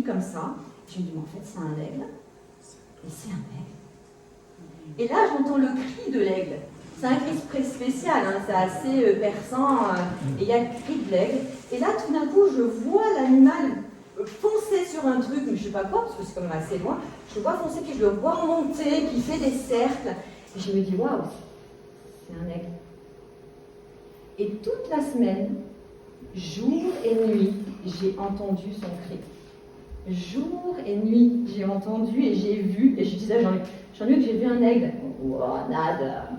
comme ça. Je me dis, mais en fait, c'est un aigle. Et c'est un aigle. Et là, j'entends le cri de l'aigle. C'est un cri très spécial, hein, c'est assez perçant, et il y a le cri de l'aigle. Et là, tout d'un coup, je vois l'animal foncer sur un truc, mais je ne sais pas quoi, parce que c'est quand même assez loin. Je le vois foncer, puis je le vois monter, qui fait des cercles. Et je me dis, waouh, c'est un aigle. Et toute la semaine, jour et nuit, j'ai entendu son cri. Jour et nuit, j'ai entendu et j'ai vu, et je disais, Jean-Luc, j'ai vu un aigle. Oh, nada.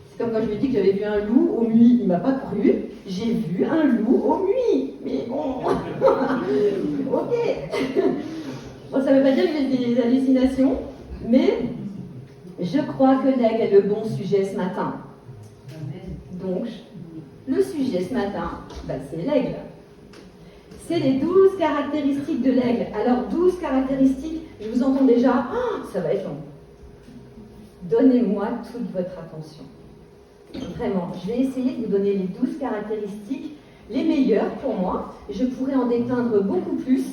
C'est comme quand je lui ai dit que j'avais vu un loup au nuit. Il ne m'a pas cru. J'ai vu un loup au nuit. Mais bon, ok. Bon, ça ne veut pas dire que j'ai des hallucinations, mais je crois que l'aigle est le bon sujet ce matin. Donc, le sujet ce matin, c'est l'aigle. C'est les 12 caractéristiques de l'aigle. Alors, 12 caractéristiques, je vous entends déjà, ça va être long. Donnez-moi toute votre attention. Vraiment, je vais essayer de vous donner les 12 caractéristiques, les meilleures pour moi. Je pourrais en déteindre beaucoup plus.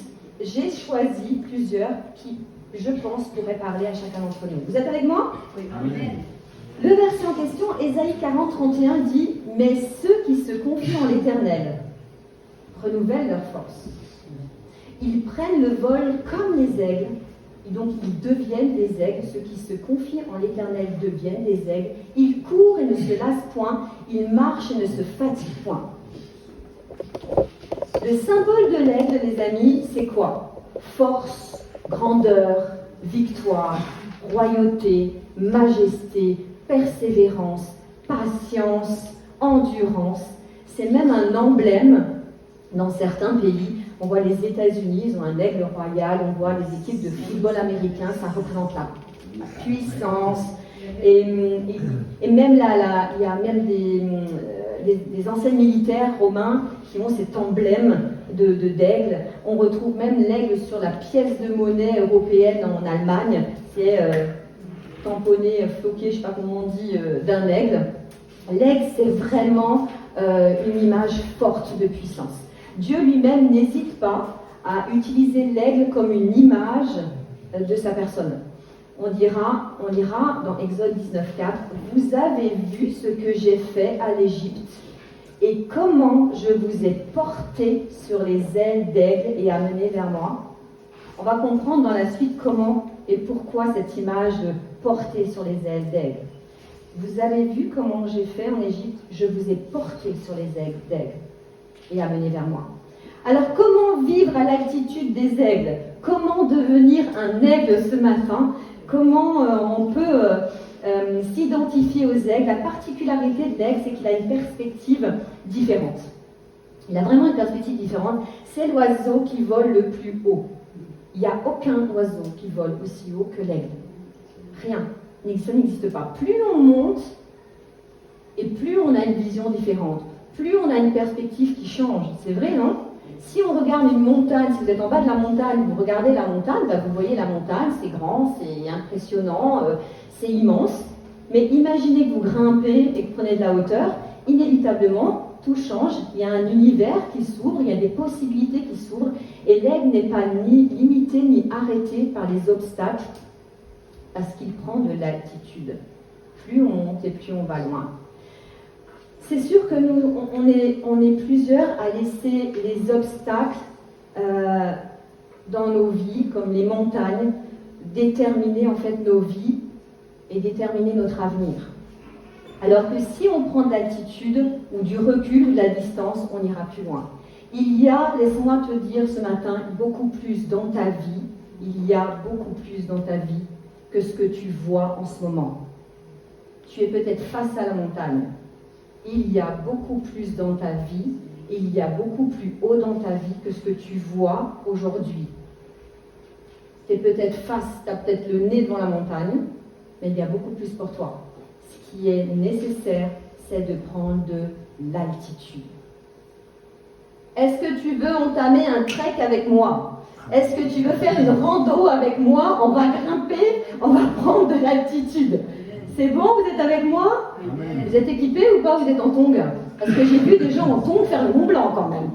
J'ai choisi plusieurs qui, je pense, pourraient parler à chacun d'entre nous. Vous êtes avec moi? Oui. Amen. Le verset en question, Ésaïe 40, 31 dit « Mais ceux qui se confient en l'Éternel renouvellent leur force. Ils prennent le vol comme les aigles. Et donc, ils deviennent des aigles. Ceux qui se confient en l'Éternel deviennent des aigles. Ils courent et ne se lassent point. Ils marchent et ne se fatiguent point. » Le symbole de l'aigle, les amis, c'est quoi? Force, grandeur, victoire, royauté, majesté, persévérance, patience, endurance. C'est même un emblème dans certains pays. On voit les États-Unis, ils ont un aigle royal, on voit les équipes de football américain, ça représente la puissance. Et même là, il y a même des anciens militaires romains qui ont cet emblème d'aigle. On retrouve même l'aigle sur la pièce de monnaie européenne en Allemagne. C'est tamponné, floqué, je ne sais pas comment on dit, d'un aigle. L'aigle, c'est vraiment une image forte de puissance. Dieu lui-même n'hésite pas à utiliser l'aigle comme une image de sa personne. On lira dans Exode 19.4, « Vous avez vu ce que j'ai fait à l'Égypte et comment je vous ai porté sur les ailes d'aigle et amené vers moi. » On va comprendre dans la suite comment et pourquoi cette image de porter sur les ailes d'aigle. Vous avez vu comment j'ai fait en Égypte, je vous ai porté sur les ailes d'aigle et amené vers moi. Alors comment vivre à l'altitude des aigles? Comment devenir un aigle ce matin? Comment on peut s'identifier aux aigles? La particularité de l'aigle, c'est qu'il a une perspective différente. Il a vraiment une perspective différente. C'est l'oiseau qui vole le plus haut. Il n'y a aucun oiseau qui vole aussi haut que l'aigle. Rien. Ça n'existe pas. Plus on monte, et plus on a une vision différente. Plus on a une perspective qui change. C'est vrai, non? Si on regarde une montagne, si vous êtes en bas de la montagne, vous regardez la montagne, vous voyez la montagne, c'est grand, c'est impressionnant, c'est immense. Mais imaginez que vous grimpez et que vous prenez de la hauteur, inévitablement, tout change. Il y a un univers qui s'ouvre, il y a des possibilités qui s'ouvrent, et l'aigle n'est pas ni limité ni arrêté par les obstacles, parce qu'il prend de l'altitude. Plus on monte et plus on va loin. C'est sûr que nous, on est plusieurs à laisser les obstacles dans nos vies, comme les montagnes, déterminer en fait nos vies et déterminer notre avenir. Alors que si on prend de l'altitude ou du recul ou de la distance, on ira plus loin. Il y a, laisse-moi te dire ce matin, beaucoup plus dans ta vie, il y a beaucoup plus dans ta vie que ce que tu vois en ce moment. Tu es peut-être face à la montagne. Il y a beaucoup plus dans ta vie, il y a beaucoup plus haut dans ta vie que ce que tu vois aujourd'hui. Tu es peut-être tu as peut-être le nez devant la montagne, mais il y a beaucoup plus pour toi. Ce qui est nécessaire, c'est de prendre de l'altitude. Est-ce que tu veux entamer un trek avec moi? Est-ce que tu veux faire une rando avec moi? On va grimper, on va prendre de l'altitude. C'est bon, vous êtes avec moi? Amen. Vous êtes équipés ou pas? Vous êtes en tongs? Parce que j'ai vu des gens en tongs faire le Mont Blanc quand même.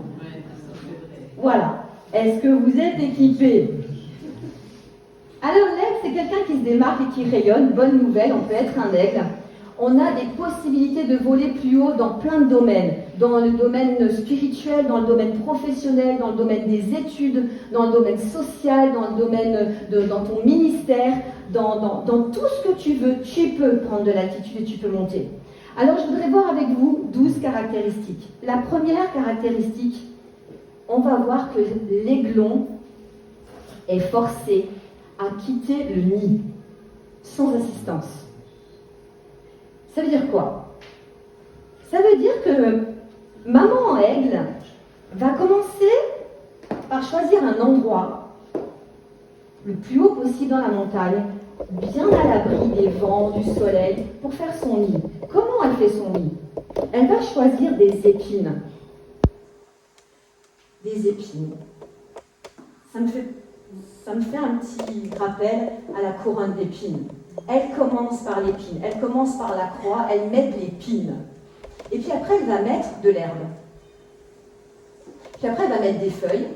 Voilà. Est-ce que vous êtes équipés? Alors l'aigle, c'est quelqu'un qui se démarque et qui rayonne. Bonne nouvelle, on peut être un aigle. On a des possibilités de voler plus haut dans plein de domaines. Dans le domaine spirituel, dans le domaine professionnel, dans le domaine des études, dans le domaine social, dans le domaine dans ton ministère, dans tout ce que tu veux, tu peux prendre de l'altitude et tu peux monter. Alors je voudrais voir avec vous 12 caractéristiques. La première caractéristique, on va voir que l'aiglon est forcé à quitter le nid sans assistance. Ça veut dire quoi? Ça veut dire que maman aigle va commencer par choisir un endroit le plus haut possible dans la montagne, bien à l'abri des vents, du soleil, pour faire son nid. Comment elle fait son nid? Elle va choisir des épines. Des épines. Ça me fait un petit rappel à la couronne d'épines. Elle commence par l'épine, elle commence par la croix, elle met de l'épine. Et puis après, elle va mettre de l'herbe. Puis après, elle va mettre des feuilles.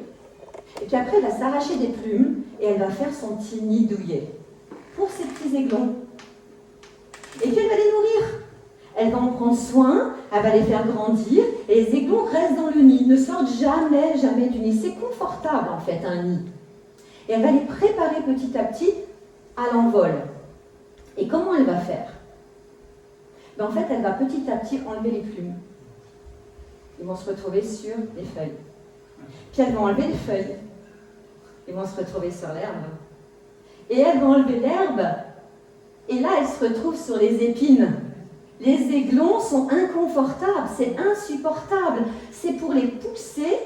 Et puis après, elle va s'arracher des plumes et elle va faire son petit nid douillet pour ses petits aiglons. Et puis elle va les nourrir. Elle va en prendre soin, elle va les faire grandir et les aiglons restent dans le nid, ne sortent jamais du nid. C'est confortable en fait, un nid. Et elle va les préparer petit à petit à l'envol. Et comment elle va faire? En fait, elle va petit à petit enlever les plumes. Ils vont se retrouver sur les feuilles. Puis elles vont enlever les feuilles. Ils vont se retrouver sur l'herbe. Et elles vont enlever l'herbe. Et là, elles se retrouvent sur les épines. Les aiglons sont inconfortables, c'est insupportable. C'est pour les pousser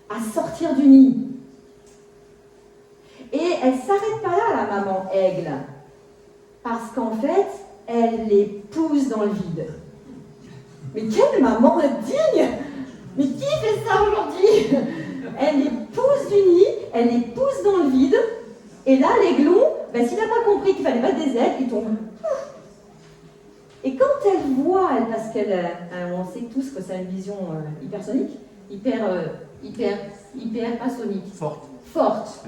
à sortir du nid. Et elle ne s'arrête pas là, la maman aigle. Parce qu'en fait, elle les pousse dans le vide. Mais quelle maman digne! Mais qui fait ça aujourd'hui? Elle les pousse du nid, elle les pousse dans le vide, et là, l'aiglon, s'il n'a pas compris qu'il fallait mettre des ailes, il tombe. Et quand elle voit, parce on sait tous que c'est une vision hypersonique, pas sonique. Forte.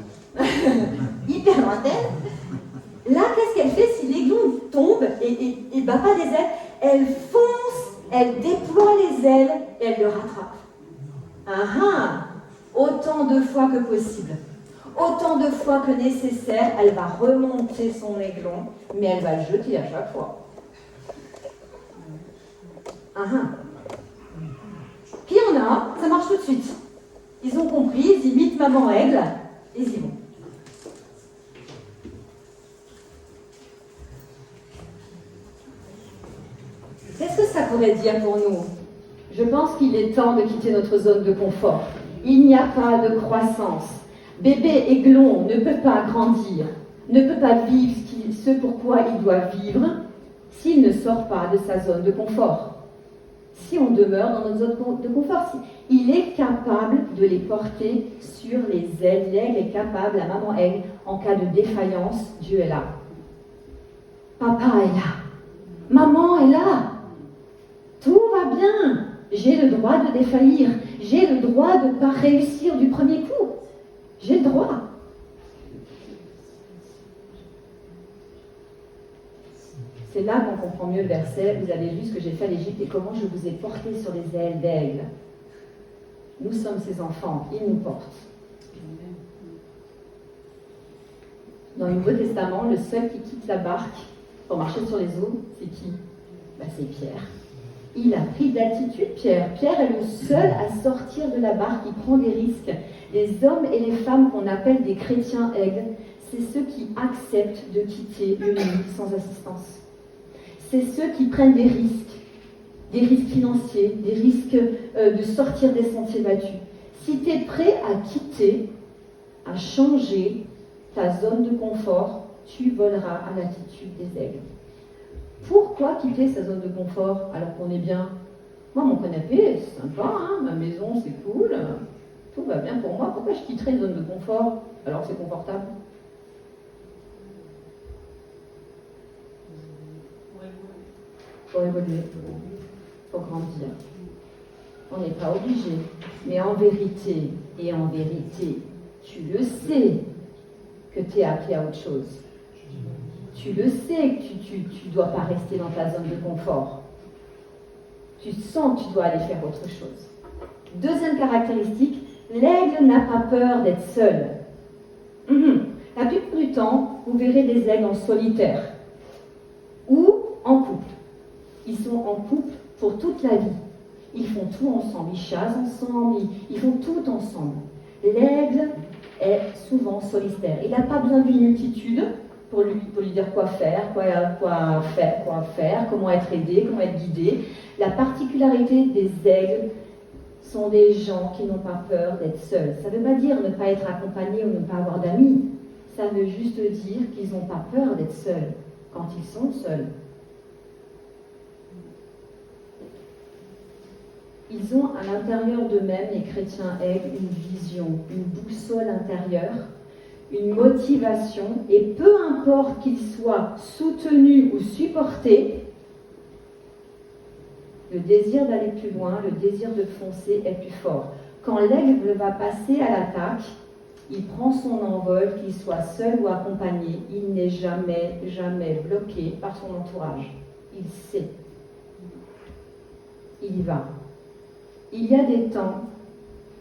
Hyper lointaine. Là, qu'est-ce qu'elle fait si l'aiglon tombe et bat pas des ailes? Elle fonce, elle déploie les ailes et elle le rattrape. Autant de fois que possible, autant de fois que nécessaire, elle va remonter son aiglon, mais elle va le jeter à chaque fois. Puis il y en a, ça marche tout de suite. Ils ont compris, ils imitent maman aigle, et ils y vont. Qu'est-ce que ça pourrait dire pour nous? Je pense qu'il est temps de quitter notre zone de confort. Il n'y a pas de croissance. Bébé aiglon ne peut pas grandir, ne peut pas vivre ce pourquoi il doit vivre s'il ne sort pas de sa zone de confort. Si on demeure dans notre zone de confort, il est capable de les porter sur les ailes. L'aigle est capable, la maman aigle, en cas de défaillance, Dieu est là. Papa est là. Maman est là. Tout va bien. J'ai le droit de défaillir. J'ai le droit de ne pas réussir du premier coup. J'ai le droit. C'est là qu'on comprend mieux le verset. Vous avez vu ce que j'ai fait à l'Égypte et comment je vous ai porté sur les ailes d'aigle. Nous sommes ses enfants. Il nous porte. Dans le Nouveau Testament, le seul qui quitte la barque pour marcher sur les eaux, c'est qui? C'est Pierre. Il a pris de l'altitude, Pierre. Pierre est le seul à sortir de la barque, il prend des risques. Les hommes et les femmes qu'on appelle des chrétiens aigles, c'est ceux qui acceptent de quitter le nid sans assistance. C'est ceux qui prennent des risques financiers, des risques de sortir des sentiers battus. Si tu es prêt à quitter, à changer ta zone de confort, tu voleras à l'altitude des aigles. Pourquoi quitter sa zone de confort alors qu'on est bien? Moi, mon canapé, c'est sympa, ma maison, c'est cool, tout va bien pour moi. Pourquoi je quitterais une zone de confort alors que c'est confortable? Pour évoluer, pour grandir. On n'est pas obligé, mais en vérité, Tu le sais que tu es appelé à autre chose. Tu le sais que tu ne dois pas rester dans ta zone de confort. Tu sens que tu dois aller faire autre chose. Deuxième caractéristique, l'aigle n'a pas peur d'être seul. La plupart du temps, vous verrez des aigles en solitaire ou en couple. Ils sont en couple pour toute la vie. Ils font tout ensemble, ils chassent ensemble, ils font tout ensemble. L'aigle est souvent solitaire. Il n'a pas besoin d'une multitude pour lui dire quoi faire, comment être aidé, comment être guidé. La particularité des aigles sont des gens qui n'ont pas peur d'être seuls. Ça ne veut pas dire ne pas être accompagné ou ne pas avoir d'amis. Ça veut juste dire qu'ils n'ont pas peur d'être seuls quand ils sont seuls. Ils ont à l'intérieur d'eux-mêmes, les chrétiens aigles, une vision, une boussole intérieure, une motivation, et peu importe qu'ils soient soutenus ou supportés, le désir d'aller plus loin, le désir de foncer est plus fort. Quand l'aigle va passer à l'attaque, il prend son envol, qu'il soit seul ou accompagné, il n'est jamais bloqué par son entourage. Il sait. Il y va. Il y a des temps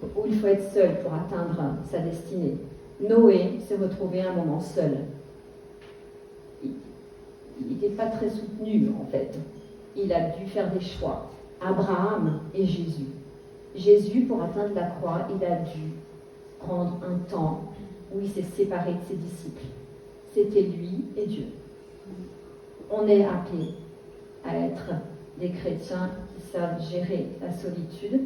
où il faut être seul pour atteindre sa destinée. Noé s'est retrouvé un moment seul. Il n'était pas très soutenu en fait. Il a dû faire des choix. Abraham et Jésus. Jésus, pour atteindre la croix, il a dû prendre un temps où il s'est séparé de ses disciples. C'était lui et Dieu. On est appelé à être des chrétiens qui savent gérer la solitude.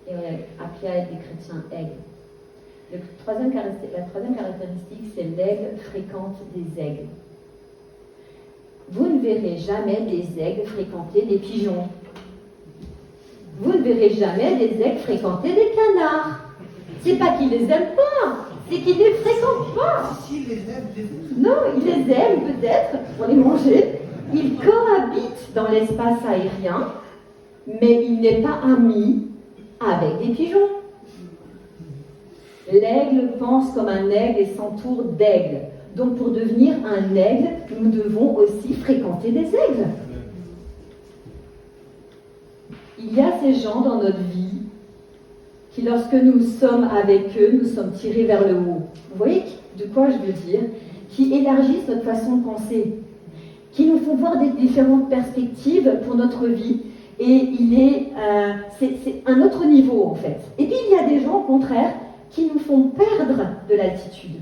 Et on est appelé à être des chrétiens aigles. La troisième caractéristique, c'est l'aigle fréquente des aigles. Vous ne verrez jamais des aigles fréquenter des pigeons. Vous ne verrez jamais des aigles fréquenter des canards. C'est pas qu'ils les aiment pas, c'est qu'ils les fréquentent pas. Non, ils les aiment peut-être pour les manger. Ils cohabitent dans l'espace aérien, mais il n'est pas ami avec des pigeons. L'aigle pense comme un aigle et s'entoure d'aigles. Donc pour devenir un aigle, nous devons aussi fréquenter des aigles. Il y a ces gens dans notre vie qui, lorsque nous sommes avec eux, nous sommes tirés vers le haut. Vous voyez de quoi je veux dire? Qui élargissent notre façon de penser, qui nous font voir des différentes perspectives pour notre vie. Et c'est un autre niveau en fait. Et puis il y a des gens au contraire qui nous font perdre de l'altitude.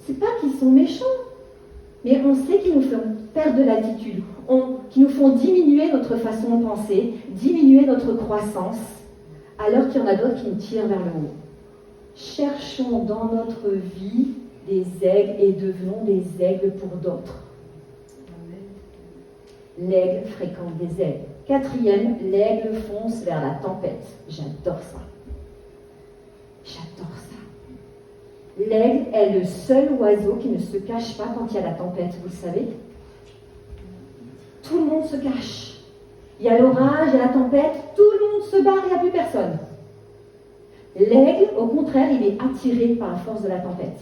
C'est pas qu'ils sont méchants, mais on sait qu'ils nous font perdre de l'altitude, qui nous font diminuer notre façon de penser, diminuer notre croissance, alors qu'il y en a d'autres qui nous tirent vers le haut. Cherchons dans notre vie des aigles et devenons des aigles pour d'autres. L'aigle fréquente des aigles. Quatrième, l'aigle fonce vers la tempête. J'adore ça. J'adore ça. L'aigle est le seul oiseau qui ne se cache pas quand il y a la tempête, vous le savez. Tout le monde se cache. Il y a l'orage, il y a la tempête, tout le monde se barre, il n'y a plus personne. L'aigle, au contraire, il est attiré par la force de la tempête.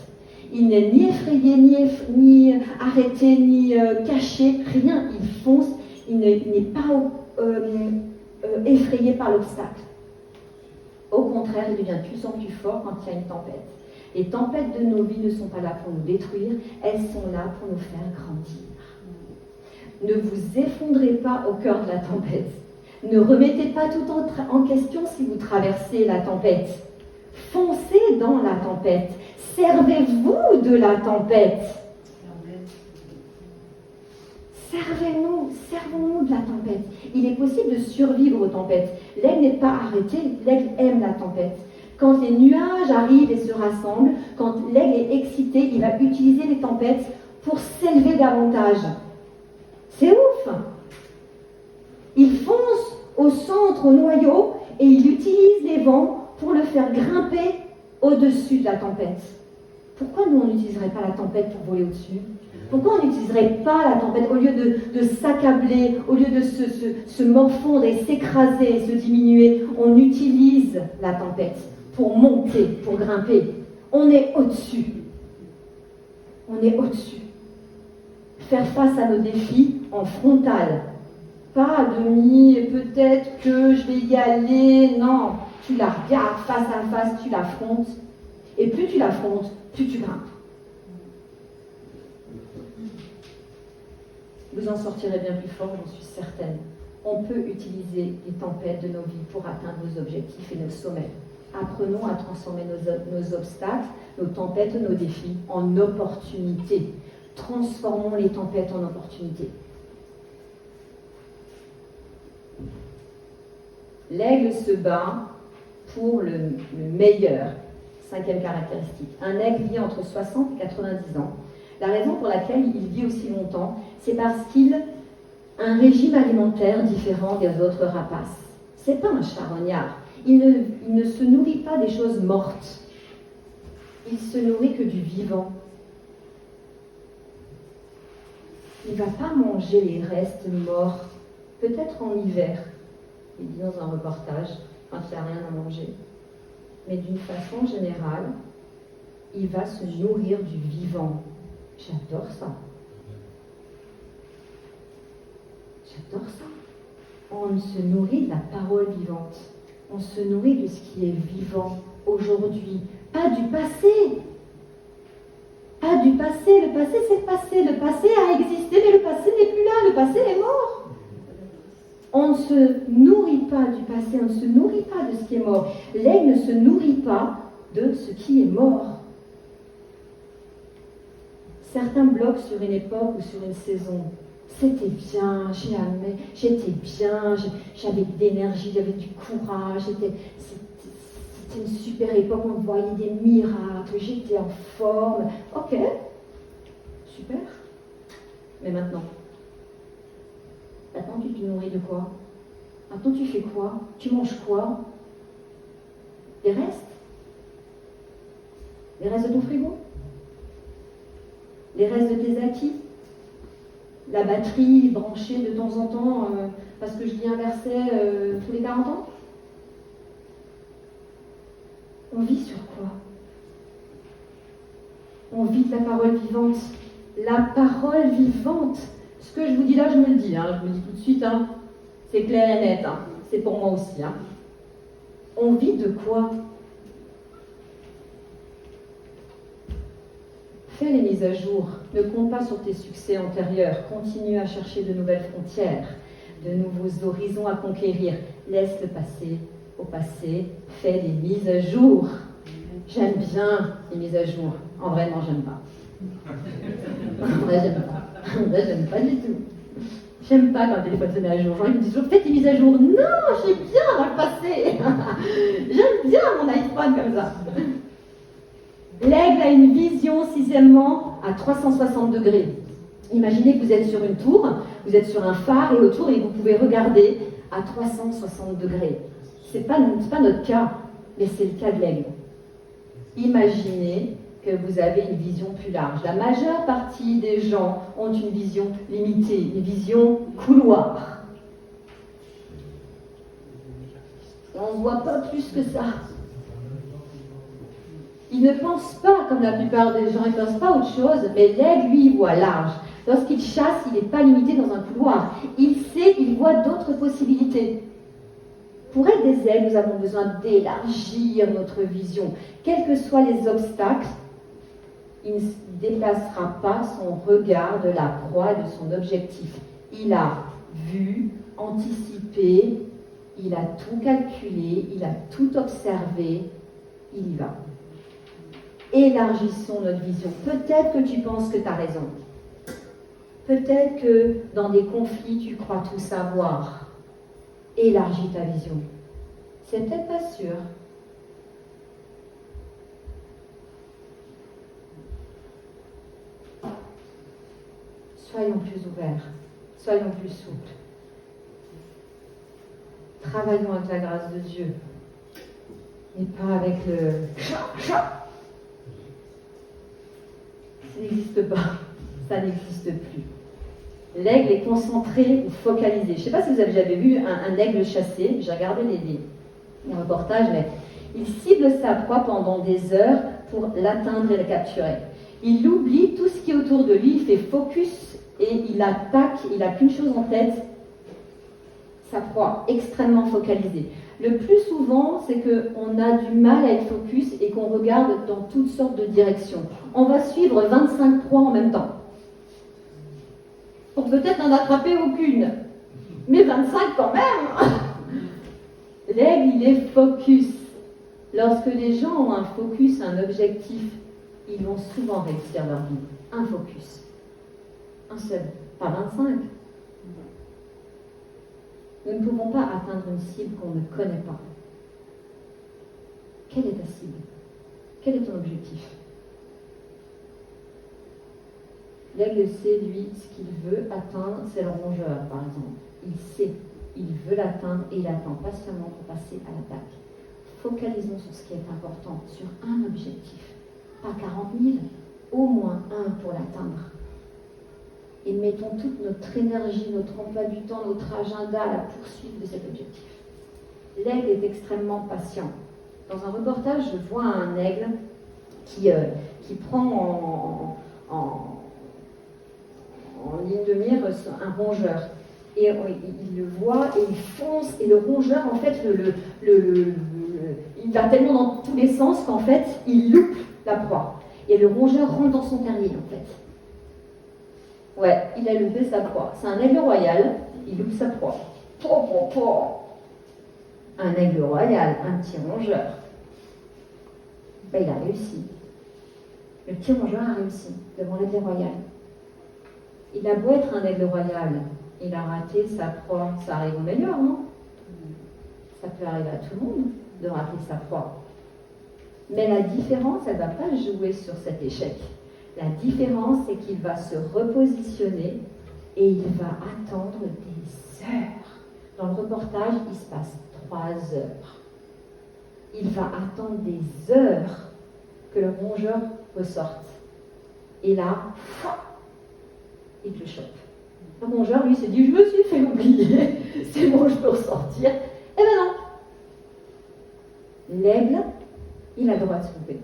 Il n'est ni effrayé, ni arrêté, ni caché, rien. Il fonce, il n'est pas effrayé par l'obstacle. Au contraire, il devient de plus en plus fort quand il y a une tempête. Les tempêtes de nos vies ne sont pas là pour nous détruire, elles sont là pour nous faire grandir. Ne vous effondrez pas au cœur de la tempête. Ne remettez pas tout en question si vous traversez la tempête. Foncez dans la tempête. Servez-vous de la tempête. Servons-nous de la tempête. Il est possible de survivre aux tempêtes. L'aigle n'est pas arrêté, l'aigle aime la tempête. Quand les nuages arrivent et se rassemblent, quand l'aigle est excité, il va utiliser les tempêtes pour s'élever davantage. C'est ouf! Il fonce au centre, au noyau, et il utilise les vents pour le faire grimper au-dessus de la tempête. Pourquoi nous, on n'utiliserait pas la tempête pour voler au-dessus? Pourquoi on n'utiliserait pas la tempête au lieu de s'accabler, au lieu de se morfondre et s'écraser et se diminuer? On utilise la tempête pour monter, pour grimper. On est au-dessus. On est au-dessus. Faire face à nos défis en frontal. Pas à demi, peut-être que je vais y aller. Non, tu la regardes face à face, tu l'affrontes. Et plus tu l'affrontes, plus tu grimpes. Vous en sortirez bien plus fort, j'en suis certaine. On peut utiliser les tempêtes de nos vies pour atteindre nos objectifs et nos sommets. Apprenons à transformer nos obstacles, nos tempêtes, nos défis en opportunités. Transformons les tempêtes en opportunités. L'aigle se bat pour le meilleur. 5e caractéristique. Un aigle vit entre 60 et 90 ans. La raison pour laquelle il vit aussi longtemps, c'est parce qu'il a un régime alimentaire différent des autres rapaces. C'est pas un charognard. Il ne se nourrit pas des choses mortes. Il se nourrit que du vivant. Il ne va pas manger les restes morts, peut-être en hiver. Il dit dans un reportage, quand il n'a rien à manger. Mais d'une façon générale, il va se nourrir du vivant. J'adore ça. J'adore ça. On se nourrit de la parole vivante. On se nourrit de ce qui est vivant aujourd'hui. Pas du passé. Pas du passé. Le passé, c'est le passé. Le passé a existé, mais le passé n'est plus là. Le passé est mort. On ne se nourrit pas du passé. On ne se nourrit pas de ce qui est mort. L'aigle ne se nourrit pas de ce qui est mort. Certains bloquent sur une époque ou sur une saison. C'était bien, j'étais bien, j'avais de l'énergie, j'avais du courage, c'était une super époque, on voyait des miracles, j'étais en forme. Ok, super. Mais maintenant tu te nourris de quoi? Maintenant tu fais quoi? Tu manges quoi? Les restes? Les restes de ton frigo? Les restes de tes acquis? La batterie branchée de temps en temps parce que je dis un verset tous les 40 ans? On vit sur quoi? On vit de la parole vivante. La parole vivante. Ce que je vous dis là, je me le dis. Je me dis tout de suite, c'est clair et net. C'est pour moi aussi. On vit de quoi? Fais les mises à jour. Ne compte pas sur tes succès antérieurs. Continue à chercher de nouvelles frontières, de nouveaux horizons à conquérir. Laisse le passé au passé. Fais les mises à jour. J'aime bien les mises à jour. En vrai, non, j'aime pas. En vrai, j'aime pas. En vrai, j'aime pas du tout. J'aime pas quand le téléphone se met à jour. Genre, ils me disent toujours, fais tes mises à jour. Non, j'ai bien dans le passé. J'aime bien mon iPhone comme ça. L'aigle a une vision, sixièmement, à 360 degrés. Imaginez que vous êtes sur une tour, vous êtes sur un phare et autour, et vous pouvez regarder à 360 degrés. C'est pas notre cas, mais c'est le cas de l'aigle. Imaginez que vous avez une vision plus large. La majeure partie des gens ont une vision limitée, une vision couloir. On ne voit pas plus que ça. Il ne pense pas comme la plupart des gens, il ne pense pas autre chose, mais l'aigle, lui, il voit large. Lorsqu'il chasse, il n'est pas limité dans un couloir. Il sait, il voit d'autres possibilités. Pour être des aigles, nous avons besoin d'élargir notre vision. Quels que soient les obstacles, il ne déplacera pas son regard de la proie et de son objectif. Il a vu, anticipé, il a tout calculé, il a tout observé, il y va. Élargissons notre vision. Peut-être que tu penses que tu as raison. Peut-être que dans des conflits, tu crois tout savoir. Élargis ta vision. C'est peut-être pas sûr. Soyons plus ouverts. Soyons plus souples. Travaillons avec la grâce de Dieu. Et pas avec le... Ça n'existe pas. ça n'existe plus. L'aigle est concentré ou focalisé. Je ne sais pas si vous avez jamais vu un aigle chassé. J'ai regardé les reportages, mais il cible sa proie pendant des heures pour l'atteindre et la capturer. Il oublie tout ce qui est autour de lui, il fait focus et il attaque, il n'a qu'une chose en tête, sa proie, extrêmement focalisée. Le plus souvent, c'est qu'on a du mal à être focus et qu'on regarde dans toutes sortes de directions. On va suivre 25 proies en même temps, pour peut-être n'en attraper aucune, mais 25 quand même. L'aigle, il est focus. Lorsque les gens ont un focus, un objectif, ils vont souvent réussir leur vie. Un focus. Un seul, pas 25. Nous ne pouvons pas atteindre une cible qu'on ne connaît pas. Quelle est ta cible? Quel est ton objectif? L'aigle sait, lui, ce qu'il veut atteindre, c'est le rongeur, par exemple. Il sait, il veut l'atteindre et il attend patiemment pour passer à l'attaque. Focalisons sur ce qui est important, sur un objectif. Pas 40 000, au moins un pour l'atteindre. Et mettons toute notre énergie, notre emploi du temps, notre agenda à la poursuite de cet objectif. L'aigle est extrêmement patient. Dans un reportage, je vois un aigle qui prend en ligne de mire un rongeur. Et il le voit et il fonce. Et le rongeur, en fait, il va tellement dans tous les sens qu'en fait, il loupe la proie. Et le rongeur rentre dans son terrier, en fait. Ouais, il a loupé sa proie. C'est un aigle royal, il loupe sa proie. Un aigle royal, un petit rongeur. Ben, il a réussi. Le petit rongeur a réussi devant l'aigle royal. Il a beau être un aigle royal, il a raté sa proie. Ça arrive au meilleur, non? Ça peut arriver à tout le monde de rater sa proie. Mais la différence, elle ne va pas jouer sur cet échec. La différence, c'est qu'il va se repositionner et il va attendre des heures. Dans le reportage, il se passe 3 heures. Il va attendre des heures que le rongeur ressorte. Et là, il le chope. Le rongeur, lui, se dit, je me suis fait oublier, c'est bon, je peux ressortir. Eh ben non. L'aigle, il a le droit de se tromper.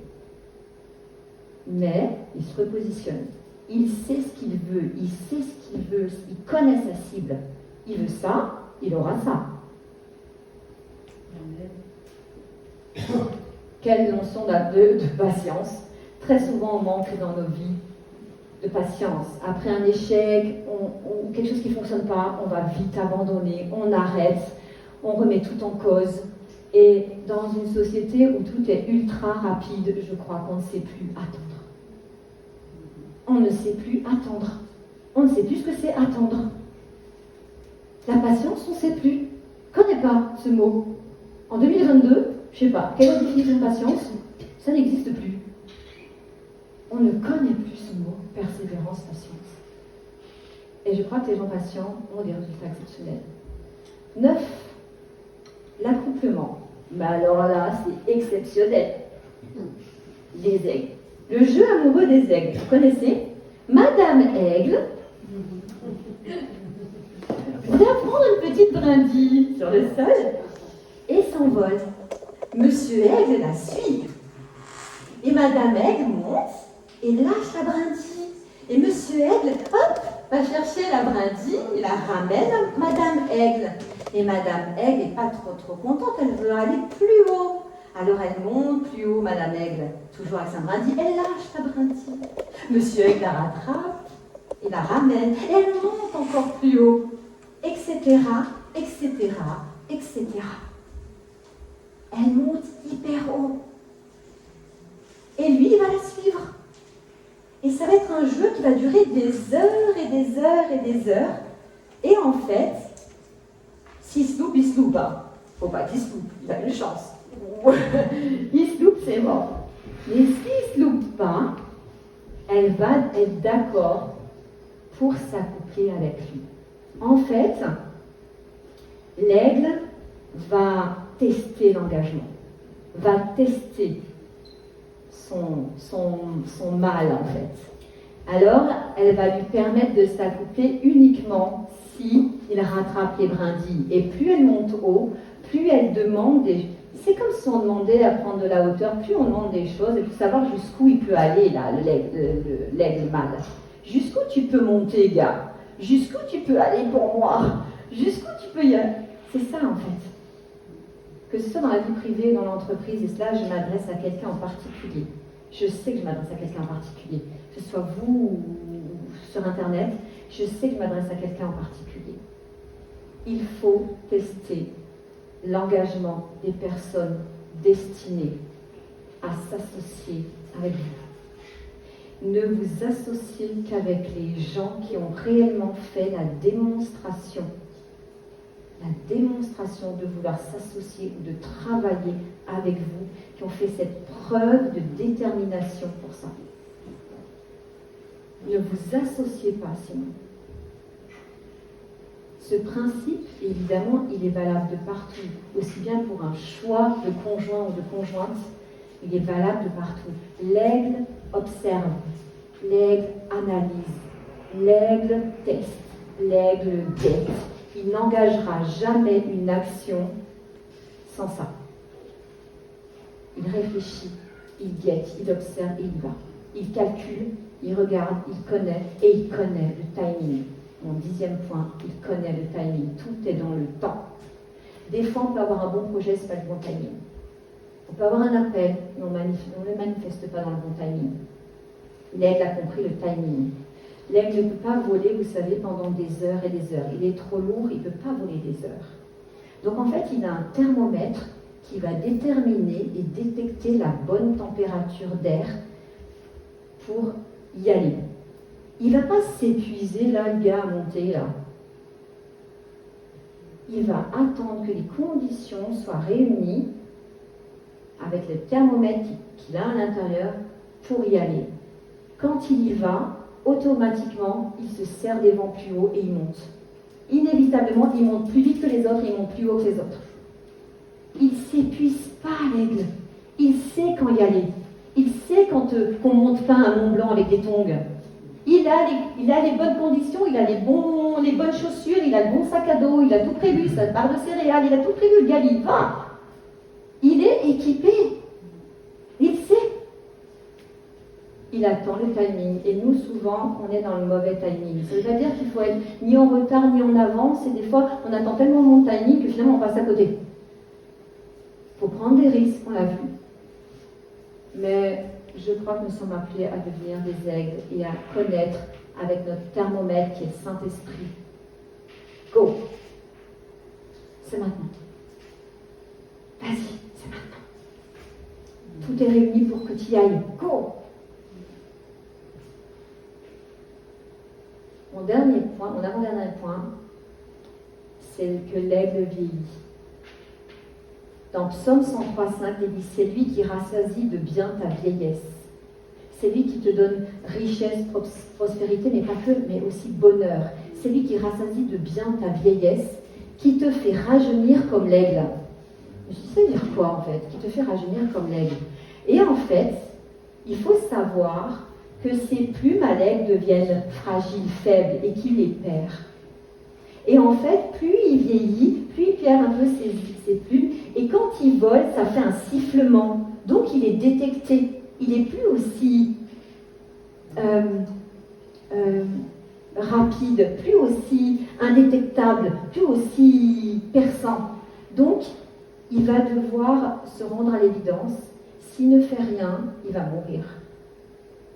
Mais il se repositionne. Il sait ce qu'il veut, il sait ce qu'il veut, il connaît sa cible. Il veut ça, il aura ça. Quelle leçon de patience. Très souvent, on manque dans nos vies de patience. Après un échec, ou quelque chose qui ne fonctionne pas, on va vite abandonner, on arrête, on remet tout en cause. Et dans une société où tout est ultra rapide, je crois qu'on ne sait plus attendre. On ne sait plus attendre. On ne sait plus ce que c'est attendre. La patience, on ne sait plus. Je ne connais pas ce mot. En 2022, je ne sais pas, quelle est la définition de patience? Ça n'existe plus. On ne connaît plus ce mot, persévérance, patience. Et je crois que les gens patients ont des résultats exceptionnels. 9. L'accouplement. Mais alors là, c'est exceptionnel. Les aigles. Le jeu amoureux des aigles. Vous connaissez? Madame Aigle vient prendre une petite brindille sur le sol et s'envole. Monsieur Aigle la suit. Et Madame Aigle monte et lâche la brindille. Et Monsieur Aigle, hop, va chercher la brindille et la ramène à Madame Aigle. Et Madame Aigle n'est pas trop contente, elle veut aller plus haut. Alors elle monte plus haut, Madame Aigle, toujours avec sa brindille, elle lâche sa brindille. Monsieur Aigle la rattrape, il la ramène, et elle monte encore plus haut, etc., etc., etc. Elle monte hyper haut. Et lui, il va la suivre. Et ça va être un jeu qui va durer des heures et des heures et des heures. Et en fait, s'il se loupe, il se loupe. Faut pas qu'il se loupe, il a une chance. Il se loupe, c'est mort. Mais s'il se loupe pas, elle va être d'accord pour s'accoupler avec lui. En fait, l'aigle va tester l'engagement, va tester son mâle, en fait. Alors, elle va lui permettre de s'agripper uniquement si il rattrape les brindilles. Et plus elle monte haut, plus elle demande des... C'est comme si on demandait à prendre de la hauteur, plus on demande des choses et plus savoir jusqu'où il peut aller, là, l'aigle mâle. Jusqu'où tu peux monter, gars? Jusqu'où tu peux aller pour moi? Jusqu'où tu peux y aller? C'est ça, en fait. Que ce soit dans la vie privée ou dans l'entreprise, et cela, je m'adresse à quelqu'un en particulier. Je sais que je m'adresse à quelqu'un en particulier. Que ce soit vous ou sur Internet, je sais que je m'adresse à quelqu'un en particulier. Il faut tester l'engagement des personnes destinées à s'associer avec vous. Ne vous associez qu'avec les gens qui ont réellement fait la démonstration de vouloir s'associer ou de travailler avec vous, qui ont fait cette preuve de détermination pour ça. Ne vous associez pas sinon. Ce principe, évidemment, il est valable de partout, aussi bien pour un choix de conjoint ou de conjointe, il est valable de partout. L'aigle observe, l'aigle analyse, l'aigle teste, l'aigle guette. Il n'engagera jamais une action sans ça. Il réfléchit, il guette, il observe et il va. Il calcule, il regarde, il connaît et il connaît le timing. Mon 10e point, il connaît le timing. Tout est dans le temps. Des fois, on peut avoir un bon projet, ce n'est pas le bon timing. On peut avoir un appel, mais on ne le manifeste pas dans le bon timing. L'aigle a compris le timing. L'aigle ne peut pas voler, vous savez, pendant des heures et des heures. Il est trop lourd, il ne peut pas voler des heures. Donc en fait, il a un thermomètre qui va déterminer et détecter la bonne température d'air pour y aller. Il ne va pas s'épuiser, là, le gars, à monter, là. Il va attendre que les conditions soient réunies avec le thermomètre qu'il a à l'intérieur pour y aller. Quand il y va, automatiquement, il se serre des vents plus haut et il monte. Inévitablement, il monte plus vite que les autres et il monte plus haut que les autres. Il ne s'épuise pas, l'aigle. Il sait quand y aller. Il sait qu'on ne monte pas un Mont Blanc avec des tongs. Il a les bonnes conditions, il a les bonnes chaussures, il a le bon sac à dos, il a tout prévu, sa barre de céréales, il a tout prévu, le gars, il va. Il est équipé. Il sait. Il attend le timing. Et nous, souvent, on est dans le mauvais timing. Ça ne veut pas dire qu'il faut être ni en retard ni en avance. Et des fois, on attend tellement mon timing que finalement, on passe à côté. Il faut prendre des risques, on l'a vu. Mais je crois que nous sommes appelés à devenir des aigles et à connaître avec notre thermomètre qui est le Saint-Esprit. Go! C'est maintenant. Vas-y, c'est maintenant. Tout est réuni pour que tu y ailles. Go! Mon dernier point, mon avant-dernier point, c'est que l'aigle vieillit. Dans Psaume 103,5, il dit « C'est lui qui rassasie de bien ta vieillesse. C'est lui qui te donne richesse, prospérité, mais pas que, mais aussi bonheur. C'est lui qui rassasie de bien ta vieillesse, qui te fait rajeunir comme l'aigle. » Je sais dire quoi en fait? Qui te fait rajeunir comme l'aigle. Et en fait, il faut savoir que ces plumes à l'aigle deviennent fragiles, faibles, et qu'il les perd. Et en fait, plus il vieillit, plus il perd un peu ses plumes, et quand il vole, ça fait un sifflement. Donc il est détecté. Il n'est plus aussi rapide, plus aussi indétectable, plus aussi perçant. Donc, il va devoir se rendre à l'évidence. S'il ne fait rien, il va mourir.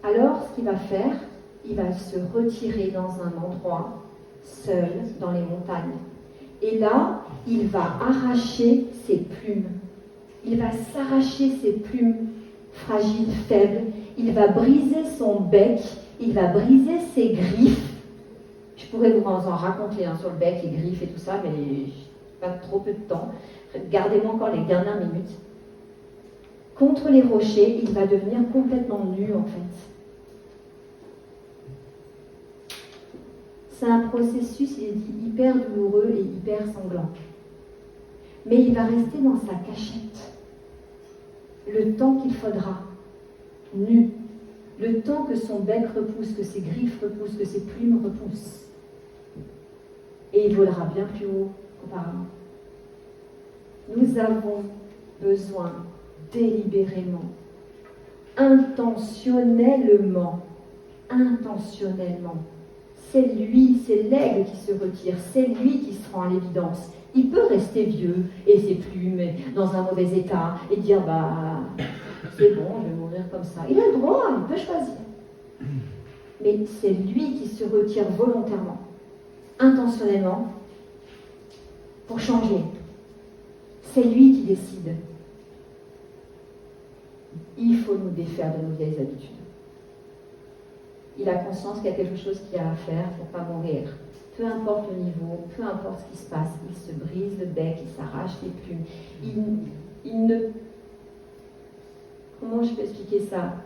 Alors, ce qu'il va faire, il va se retirer dans un endroit seul dans les montagnes. Et là, il va arracher ses plumes. Il va s'arracher ses plumes fragiles, faibles. Il va briser son bec. Il va briser ses griffes. Je pourrais vous en raconter sur le bec, les griffes et tout ça, mais pas trop peu de temps. Gardez-moi encore les dernières minutes. Contre les rochers, il va devenir complètement nu en fait. C'est un processus, il est dit, hyper douloureux et hyper sanglant. Mais il va rester dans sa cachette le temps qu'il faudra, nu, le temps que son bec repousse, que ses griffes repoussent, que ses plumes repoussent. Et il volera bien plus haut qu'auparavant. Nous avons besoin délibérément, intentionnellement, c'est lui, c'est l'aigle qui se retire, c'est lui qui se rend à l'évidence. Il peut rester vieux et ses plumes dans un mauvais état et dire c'est bon, je vais mourir comme ça. Il a le droit, il peut choisir. Mais c'est lui qui se retire volontairement, intentionnellement, pour changer. C'est lui qui décide. Il faut nous défaire de nos vieilles habitudes. Il a conscience qu'il y a quelque chose qu'il a à faire pour ne pas mourir. Peu importe le niveau, peu importe ce qui se passe, il se brise le bec, il s'arrache les plumes. Il ne... Comment je peux expliquer ça?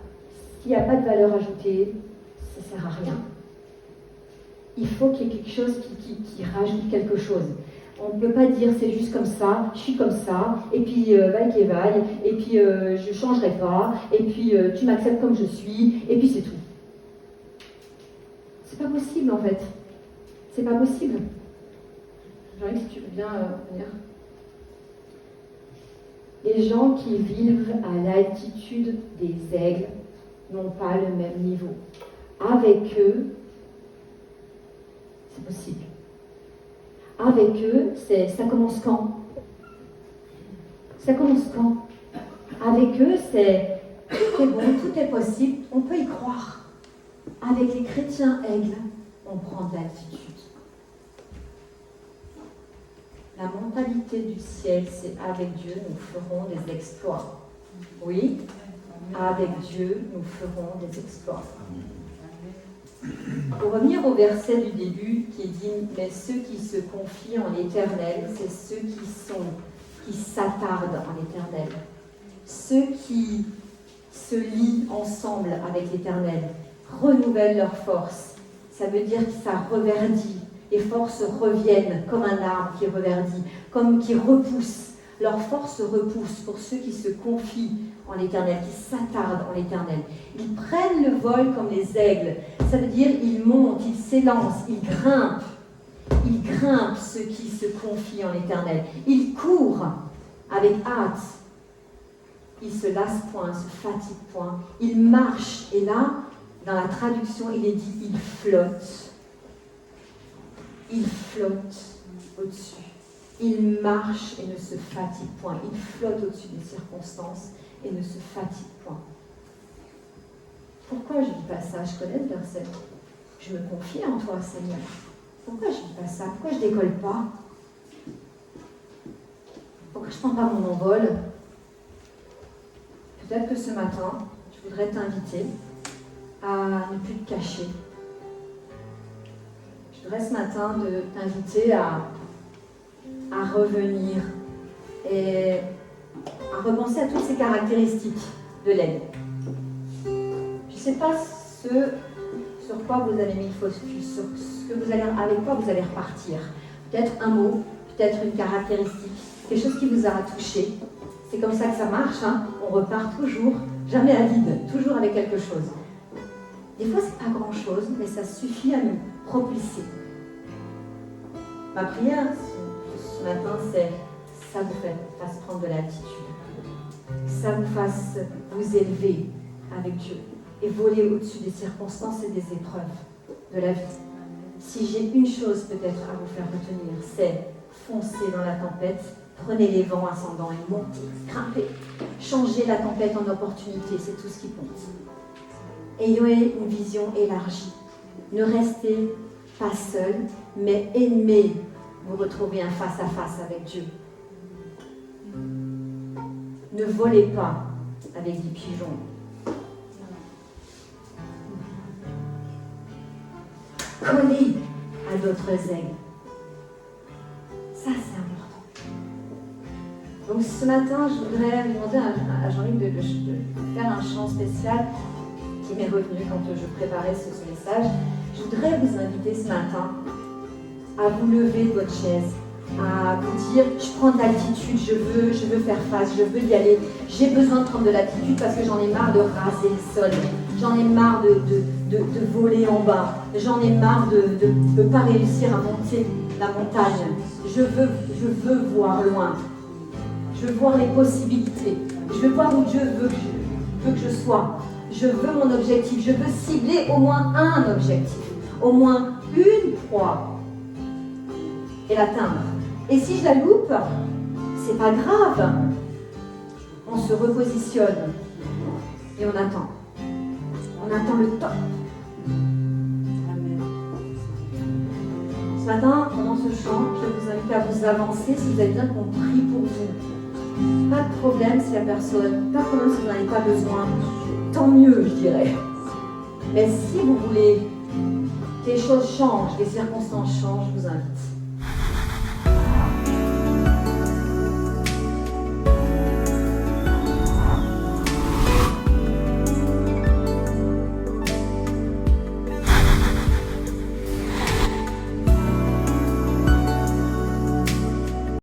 S'il n'y a pas de valeur ajoutée, ça ne sert à rien. Il faut qu'il y ait quelque chose qui rajoute quelque chose. On ne peut pas dire c'est juste comme ça, je suis comme ça, et puis vaille qui vaille, et puis je ne changerai pas, et puis tu m'acceptes comme je suis, et puis c'est tout. C'est pas possible en fait. C'est pas possible. Jean-Yves, si tu veux bien venir. Les gens qui vivent à l'altitude des aigles n'ont pas le même niveau. Avec eux, c'est possible. Avec eux, ça commence quand? Ça commence quand? Avec eux, c'est bon, tout est possible, on peut y croire. Avec les chrétiens aigles, on prend de l'altitude. La mentalité du ciel, c'est avec Dieu, nous ferons des exploits. Oui, avec Dieu, nous ferons des exploits. Pour revenir au verset du début qui dit « Mais ceux qui se confient en l'Éternel, c'est ceux qui s'attardent en l'Éternel. Ceux qui se lient ensemble avec l'Éternel, renouvellent leur force. Ça veut dire que ça reverdit. Les forces reviennent comme un arbre qui reverdit, comme qui repousse. Leur force repousse pour ceux qui se confient en l'Éternel, qui s'attardent en l'Éternel. Ils prennent le vol comme les aigles. Ça veut dire ils montent, ils s'élancent, ils grimpent. Ils grimpent ceux qui se confient en l'Éternel. Ils courent avec hâte. Ils se lassent point, se fatiguent point. Ils marchent. Et là, dans la traduction, il est dit ils flottent. Ils flottent au-dessus. Ils marchent et ne se fatiguent point. Ils flottent au-dessus des circonstances et ne se fatiguent point. Pourquoi je ne dis pas ça? Je connais le verset. Je me confie en toi, Seigneur. Pourquoi je ne dis pas ça? Pourquoi je ne décolle pas? Pourquoi je ne prends pas mon envol? Peut-être que ce matin, je voudrais t'inviter à ne plus te cacher. Je voudrais ce matin t'inviter à revenir et à repenser à toutes ces caractéristiques de l'aigle. Je ne sais pas sur quoi vous avez mis le focus, sur ce que avec quoi vous allez repartir. Peut-être un mot, peut-être une caractéristique, quelque chose qui vous aura touché. C'est comme ça que ça marche, hein. On repart toujours, jamais à vide, toujours avec quelque chose. Des fois, c'est pas grand-chose, mais ça suffit à nous propulser. Ma prière ce matin, c'est que ça vous fasse prendre de l'altitude, que ça vous fasse vous élever avec Dieu et voler au-dessus des circonstances et des épreuves de la vie. Si j'ai une chose peut-être à vous faire retenir, c'est foncer dans la tempête, prenez les vents ascendants et montez, grimpez, changez la tempête en opportunité, c'est tout ce qui compte. Ayez une vision élargie. Ne restez pas seul, mais aimez vous retrouver un face-à-face avec Dieu. Ne volez pas avec des pigeons. Collez à d'autres aigles. Ça, c'est important. Donc ce matin, je voudrais demander à Jean-Luc de faire un chant spécial qui m'est revenu quand je préparais ce message. Je voudrais vous inviter ce matin à vous lever de votre chaise, à vous dire, je prends de l'altitude, je veux faire face, je veux y aller. J'ai besoin de prendre de l'altitude parce que j'en ai marre de raser le sol. J'en ai marre de voler en bas. J'en ai marre de ne pas réussir à monter la montagne. Je veux voir loin. Je veux voir les possibilités. Je veux voir où Dieu veut que je sois. Je veux mon objectif. Je veux cibler au moins un objectif. Au moins une proie. Et l'atteindre. Et si je la loupe, c'est pas grave. On se repositionne. Et on attend. On attend le top. Ce matin, pendant ce chant, je vous invite à vous avancer si vous avez besoin qu'on prie pour vous. Pas de problème si la personne, pas de problème si vous n'en avez pas besoin. Tant mieux, je dirais. Mais si vous voulez que les choses changent, que les circonstances changent, je vous invite.